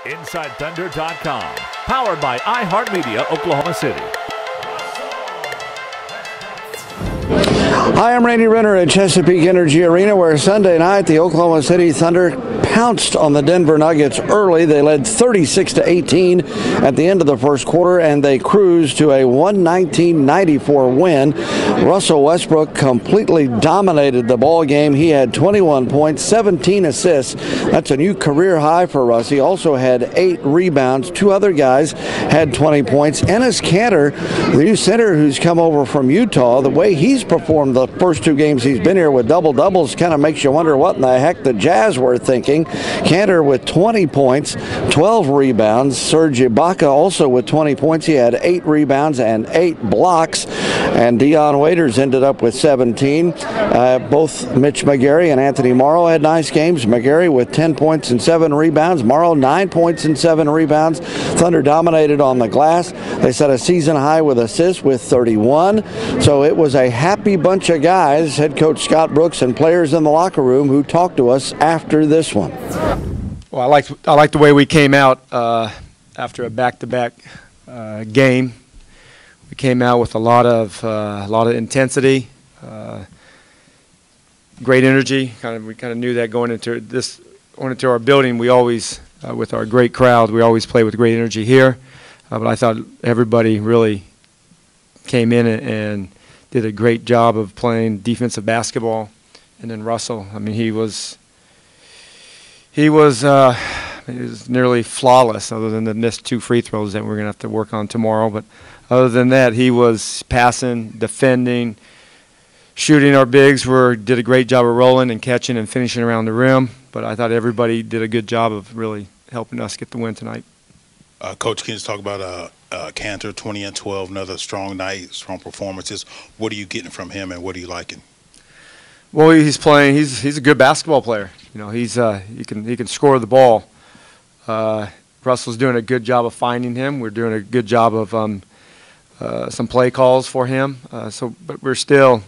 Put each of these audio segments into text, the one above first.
InsideThunder.com. Powered by iHeartMedia, Oklahoma City. Hi, I'm Randy Renner at Chesapeake Energy Arena, where Sunday night the Oklahoma City Thunder pounced on the Denver Nuggets early. They led 36-18 at the end of the first quarter, and they cruised to a 119-94 win. Russell Westbrook completely dominated the ball game. He had 21 points, 17 assists. That's a new career high for Russ. He also had 8 rebounds. 2 other guys had 20 points. Enes Kanter, the new center who's come over from Utah, the way he's performed the first 2 games he's been here with double-doubles kind of makes you wonder what in the heck the Jazz were thinking. Kanter with 20 points, 12 rebounds. Serge Ibaka also with 20 points. He had 8 rebounds and 8 blocks. And Dion Waiters ended up with 17. Both Mitch McGary and Anthony Morrow had nice games. McGary with 10 points and 7 rebounds. Morrow 9 points and 7 rebounds. Thunder dominated on the glass. They set a season high with assists with 31. So it was a happy bunch of guys, head coach Scott Brooks and players in the locker room, who talked to us after this one. Well, I like the way we came out after a back-to-back game. We came out with a lot of intensity, great energy. We kind of knew that going into our building. We always, with our great crowd, we always play with great energy here. But I thought everybody really came in and did a great job of playing defensive basketball. And then Russell, I mean, he was nearly flawless, other than the missed 2 free throws that we're going to have to work on tomorrow. But other than that, he was passing, defending, shooting. Our bigs did a great job of rolling and catching and finishing around the rim. But I thought everybody did a good job of really helping us get the win tonight. Coach, can you talk about Kanter, 20 and 12, another strong night, strong performances? What are you getting from him, and what are you liking? Well, he's playing. He's a good basketball player. You know, he can score the ball. Russell's doing a good job of finding him. We're doing a good job of some play calls for him. But we're still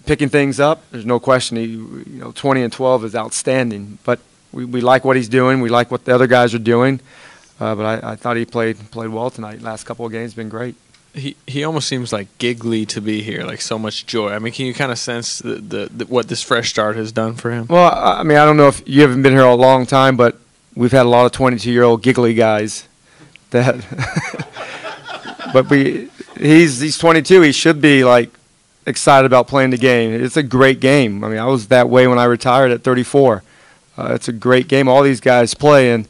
picking things up. There's no question. 20 and 12 is outstanding. But we like what he's doing. We like what the other guys are doing. But I thought he played well tonight. Last couple of games been great. He almost seems like giggly to be here, like so much joy. I mean, can you kind of sense what this fresh start has done for him? Well, I mean, I don't know if you haven't been here a long time, but we've had a lot of 22-year-old giggly guys. But he's 22. He should be like excited about playing the game. It's a great game. I mean, I was that way when I retired at 34. It's a great game. All these guys play, and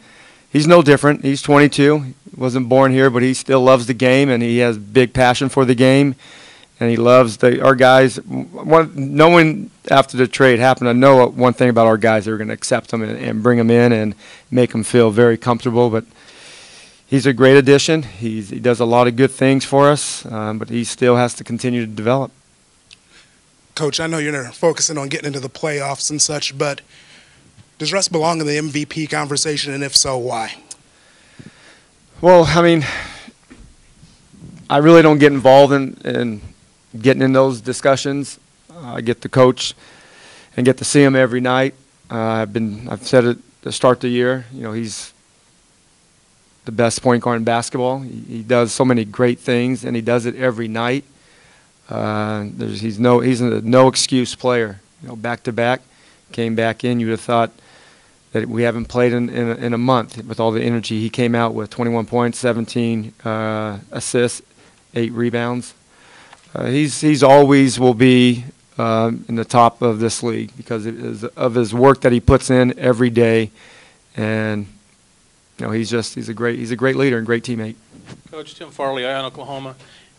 he's no different. He's 22. He wasn't born here, but he still loves the game, and he has big passion for the game, and he loves our guys. Knowing after the trade happened, I know one thing about our guys: they were going to accept him and bring him in and make him feel very comfortable. But he's a great addition. He does a lot of good things for us, but he still has to continue to develop. Coach, I know you're focusing on getting into the playoffs and such, but does Russ belong in the MVP conversation, and if so, why? Well, I mean, I really don't get involved in getting in those discussions. I get to coach and get to see him every night. I've said it to start the year. He's the best point guard in basketball. He does so many great things, and he does it every night. He's a no excuse player. Back to back, came back in. You would have thought that we haven't played in a month with all the energy. He came out with 21 points, 17 assists, 8 rebounds. He's always will be in the top of this league because of his work that he puts in every day, and he's a great leader and great teammate. Coach Tim Farley, Ion, Oklahoma.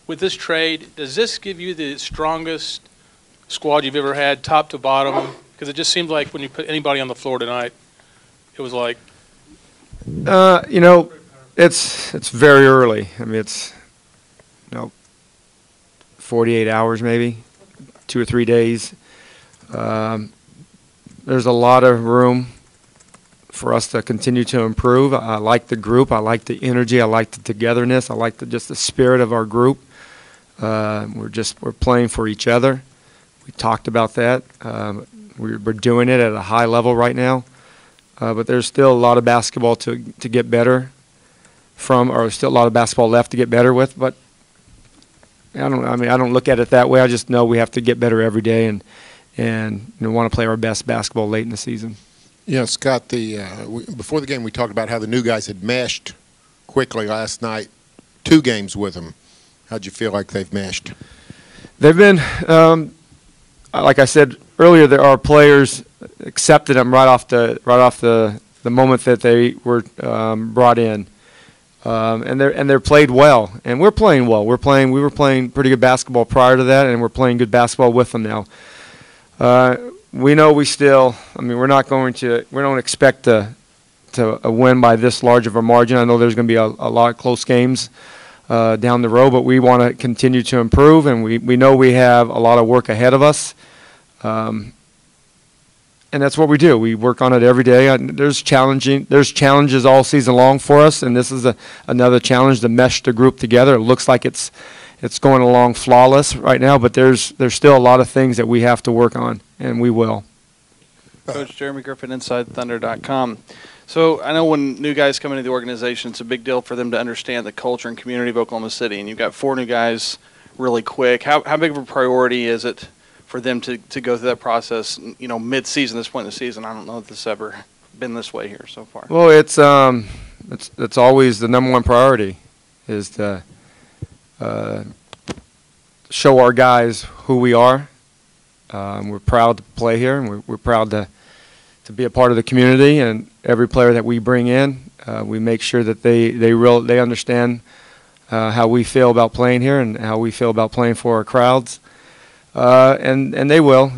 With this trade, does this give you the strongest squad you've ever had, top to bottom? Because it just seemed like when you put anybody on the floor tonight, it was like. It's very early. I mean, it's 48 hours maybe, 2 or 3 days. There's a lot of room for us to continue to improve. I like the group. I like the energy. I like the togetherness. I like just the spirit of our group. We're playing for each other. We talked about that. We're doing it at a high level right now. but there's still a lot of basketball to get better from, or still a lot of basketball left to get better with. But I don't look at it that way. I just know we have to get better every day, and want to play our best basketball late in the season. Yeah, Scott. Before the game, we talked about how the new guys had meshed quickly last night. 2 games with them. How'd you feel like they've meshed? They've been, like I said earlier, there are players accepted them right off the moment that they were brought in, and they're played well, and we're playing well. We were playing pretty good basketball prior to that, and we're playing good basketball with them now. We know we don't expect to win by this large of a margin. I know there's going to be a lot of close games down the road, but we want to continue to improve, and we know we have a lot of work ahead of us. And that's what we do. We work on it every day. There's challenges all season long for us, and this is another challenge to mesh the group together. It looks like it's going along flawless right now, but there's still a lot of things that we have to work on, and we will. Coach Jeremy Griffin, InsideThunder.com. So I know when new guys come into the organization, it's a big deal for them to understand the culture and community of Oklahoma City, and you've got 4 new guys really quick. How big of a priority is it for them to go through that process, mid-season, this point in the season? I don't know if this has ever been this way here so far. Well, it's always the number one priority is to show our guys who we are. We're proud to play here, and we're proud to be a part of the community. And every player that we bring in, we make sure that they understand how we feel about playing here and how we feel about playing for our crowds. And they will,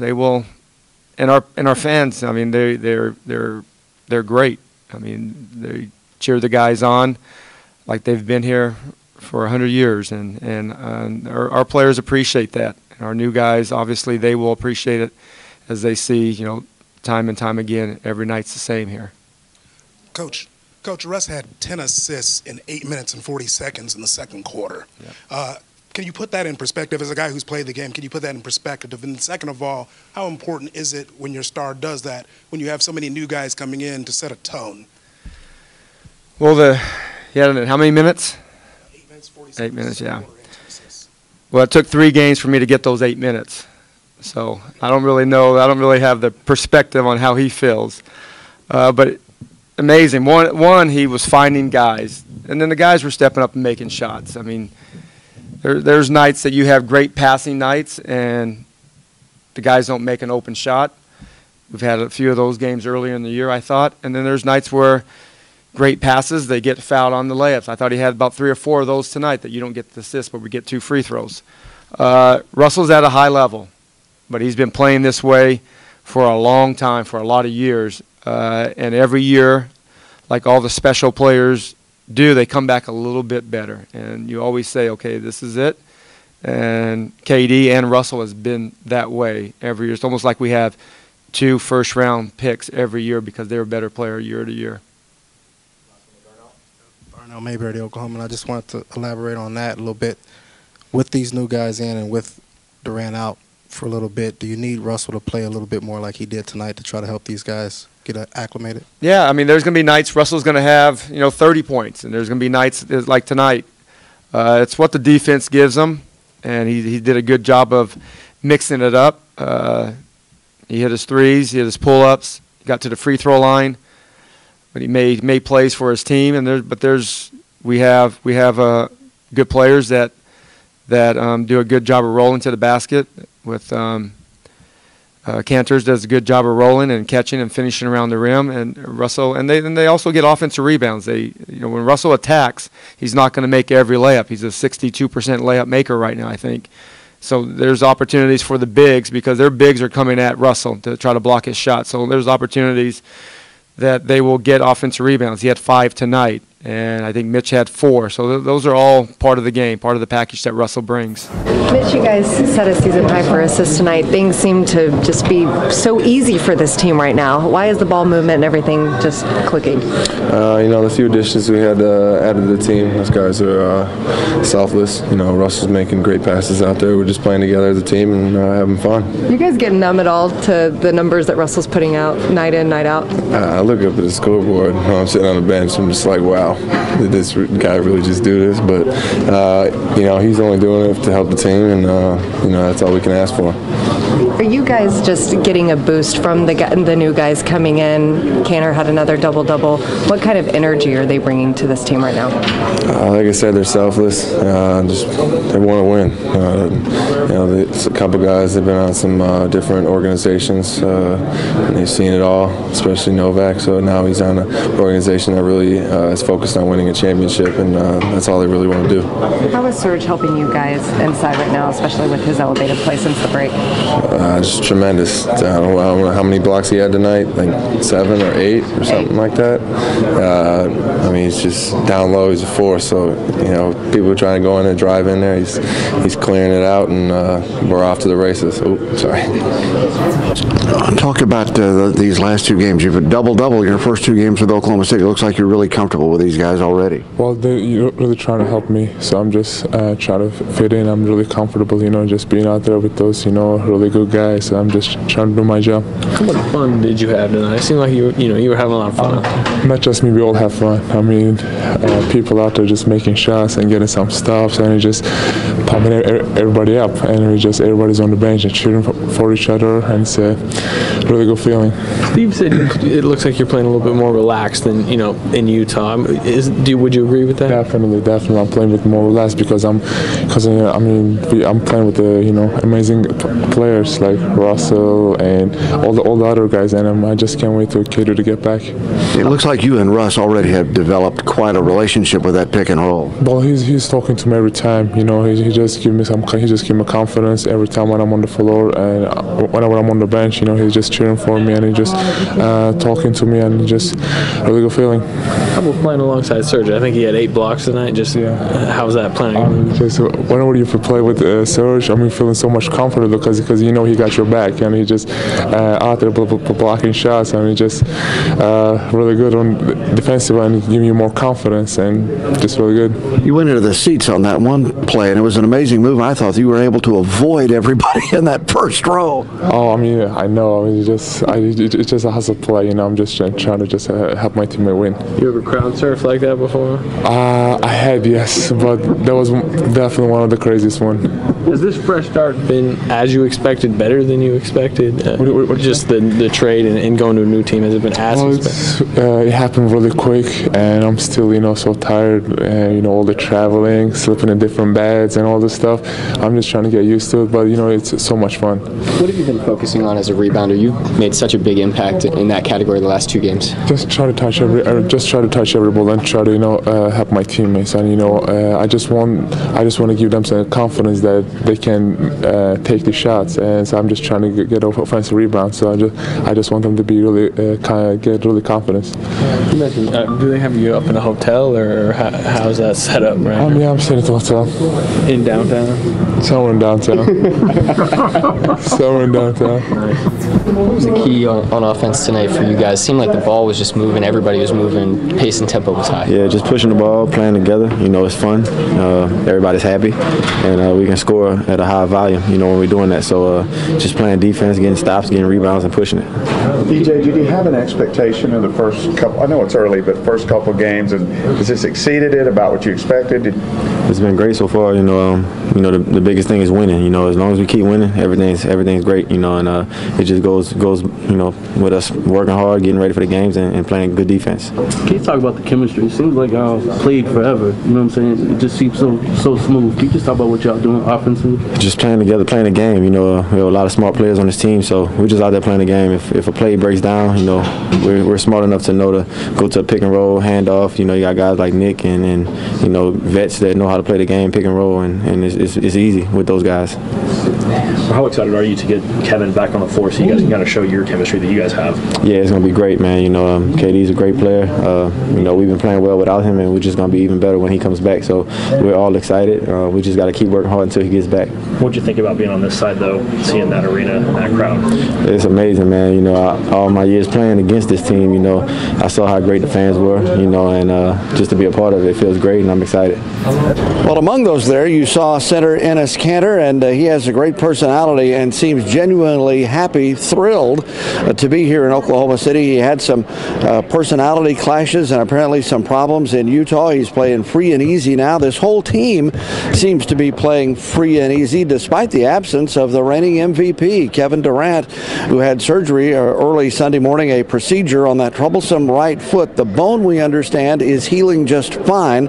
and our fans. I mean, they're great. I mean, they cheer the guys on like they've been here for 100 years, and our players appreciate that. And our new guys, obviously, they will appreciate it as they see, time and time again, every night's the same here. Coach, Russ had 10 assists in 8 minutes and 40 seconds in the second quarter. Yeah. Can you put that in perspective as a guy who's played the game? Can you put that in perspective? And second of all, how important is it when your star does that, when you have so many new guys coming in to set a tone? Well, how many minutes? 8 minutes, 40 seconds. 8 minutes, yeah. Well, it took 3 games for me to get those 8 minutes. So I don't really know. I don't really have the perspective on how he feels. But amazing. One, he was finding guys. And then the guys were stepping up and making shots. I mean, there's nights that you have great passing nights and the guys don't make an open shot. We've had a few of those games earlier in the year, I thought. And then there's nights where great passes, they get fouled on the layups. I thought he had about 3 or 4 of those tonight that you don't get the assist, but we get 2 free throws. Russell's at a high level, but he's been playing this way for a long time, for a lot of years. And every year, like all the special players do, they come back a little bit better. And you always say, okay, this is it. And KD and Russell has been that way every year. It's almost like we have 2 first-round picks every year because they're a better player year to year. Mayberry, Oklahoma, and I just wanted to elaborate on that a little bit. With these new guys in and with Durant out for a little bit, do you need Russell to play a little bit more like he did tonight to try to help these guys get acclimated? Yeah, I mean, there's going to be nights Russell's going to have, 30 points, and there's going to be nights like tonight. It's what the defense gives him, and he did a good job of mixing it up. He hit his threes, he hit his pull-ups, got to the free throw line. But he made plays for his team, and we have good players that do a good job of rolling to the basket. With Cantors does a good job of rolling and catching and finishing around the rim, and Russell and they also get offensive rebounds. When Russell attacks, he's not going to make every layup. He's a 62% layup maker right now, I think. So there's opportunities for the bigs because their bigs are coming at Russell to try to block his shot. So there's opportunities that they will get offensive rebounds. He had 5 tonight. and I think Mitch had 4. So those are all part of the game, part of the package that Russell brings. Mitch, you guys set a season high for assists tonight. Things seem to just be so easy for this team right now. Why is the ball movement and everything just clicking? The few additions we had added to the team. Those guys are selfless. Russell's making great passes out there. We're just playing together as a team and having fun. You guys get numb at all to the numbers that Russell's putting out night in, night out? I look up at the scoreboard when I'm sitting on the bench. I'm just like, wow, did this guy really just do this? But, he's only doing it to help the team, and, that's all we can ask for. Are you guys just getting a boost from the new guys coming in? Canner had another double-double. What kind of energy are they bringing to this team right now? Like I said, they're selfless. They want to win. It's a couple guys that have been on some different organizations, and they've seen it all, especially Novak. So now he's on an organization that really is focused on winning a championship, and that's all they really want to do. How is Serge helping you guys inside right now, especially with his elevated play since the break? Just tremendous. I don't know how many blocks he had tonight, like 7 or 8 or something like that. He's just down low. He's a force. So people are trying to go in and drive in there. He's clearing it out, and we're off to the races. Oh, sorry. Talk about these last 2 games. You've a double-double your first 2 games with Oklahoma City. It looks like you're really comfortable with these guys already. Well, they're really trying to help me, so I'm just trying to fit in. I'm really comfortable, just being out there with those, really good guys. So I'm just trying to do my job. How much fun did you have tonight? It seemed like you were having a lot of fun. Not just me, we all have fun. People out there just making shots and getting some stops, and just pumping everybody up. And everybody's on the bench and cheering for each other, and it's a really good feeling. Steve said it looks like you're playing a little bit more relaxed than in Utah. Would you agree with that? Definitely. I'm playing with more relaxed because I'm playing with the amazing players like Russell and all the other guys, and I just can't wait to cater to get back. It looks like you and Russ already have developed quite a relationship with that pick and roll. Well, he's talking to me every time. He just gives me confidence every time when I'm on the floor, and whenever I'm on the bench, he's just cheering for me, and he's just talking to me, and just really good feeling. How about playing alongside Serge? I think he had 8 blocks tonight. How's that playing? Just whenever you play with Serge, feeling so much comfortable because he got your back, and he just out there blocking shots, and he just really good on defensive and giving you more confidence, and just really good. You went into the seats on that one play, and it was an amazing move. I thought you were able to avoid everybody in that first row. Oh, I know. It's just a hustle play. I'm just trying to just help my teammate win. You ever crowd surf like that before? I had, yes, but that was definitely one of the craziest ones. Has this fresh start been as you expected, better than you expected? Just the trade and going to a new team, has it been as expected? It happened really quick, and I'm still, so tired, all the traveling, sleeping in different beds and all this stuff. I'm just trying to get used to it, but, it's so much fun. What have you been focusing on as a rebounder? You made such a big impact in that category the last 2 games. Just try to touch every ball and try to, help my teammates, and, I just want to give them some confidence that they can take the shots, and so I'm just trying to get offensive rebounds. So I just want them to be really get really confidence. You mentioned, do they have you up in a hotel, or how's that set up right now? Yeah, I'm staying at the hotel. In downtown? Somewhere in downtown. Somewhere in downtown. What was the key on offense tonight for you guys? It seemed like the ball was just moving, everybody was moving, pace and tempo was high. Yeah, just pushing the ball, playing together. It's fun. Everybody's happy, and we can score at a high volume, when we're doing that. So just playing defense, getting stops, getting rebounds, and pushing it. DJ, did you have an expectation in the first couple? I know it's early, but first couple games, and has this exceeded it about what you expected? It's been great so far. The biggest thing is winning. As long as we keep winning, everything's great. And it just goes. With us working hard, getting ready for the games, and playing good defense. Can you talk about the chemistry? It seems like y'all played forever. You know what I'm saying? It just seems so smooth. Can you just talk about what y'all doing offensively? Just playing together, playing the game. We have a lot of smart players on this team, so we're just out there playing the game. If a play breaks down, we're smart enough to know to go to a pick and roll, hand off. You got guys like Nick and vets that know how to play the game, pick and roll, and it's easy with those guys. How excited are you to get Kevin back on the floor so you guys can kind of show your chemistry that you guys have? Yeah, it's gonna be great, man. KD's a great player. We've been playing well without him, and we're just gonna be even better when he comes back. So we're all excited. We just got to keep working hard until he gets back. What'd you think about being on this side, though, seeing that arena and that crowd? It's amazing, man. All my years playing against this team, I saw how great the fans were, and just to be a part of it feels great, and I'm excited. Well, among those there, you saw center Enes Kanter, and he has a great personality and seems genuinely happy, thrilled to be here in Oklahoma City. He had some personality clashes and apparently some problems in Utah. He's playing free and easy now. This whole team seems to be playing free and easy despite the absence of the reigning MVP, Kevin Durant, who had surgery early Sunday morning, a procedure on that troublesome right foot. The bone, we understand, is healing just fine,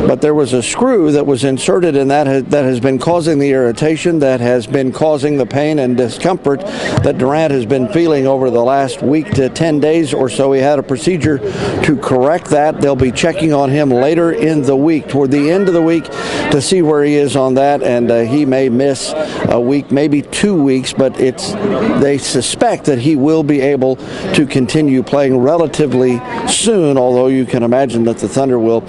but there was a screw that was inserted in that has been causing the irritation, that has been causing the pain and discomfort that Durant has been feeling over the last week to 10 days or so. He had a procedure to correct that. They'll be checking on him later in the week, toward the end of the week, to see where he is on that, and he may miss a week, maybe 2 weeks, but they suspect that he will be able to continue playing relatively soon, although you can imagine that the Thunder will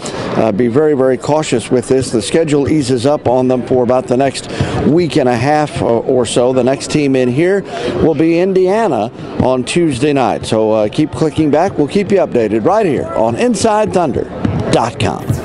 be very, very cautious with this. The schedule eases up on them for about the next week and a half or so. The next team in here will be Indiana on Tuesday night. So keep clicking back. We'll keep you updated right here on InsideThunder.com.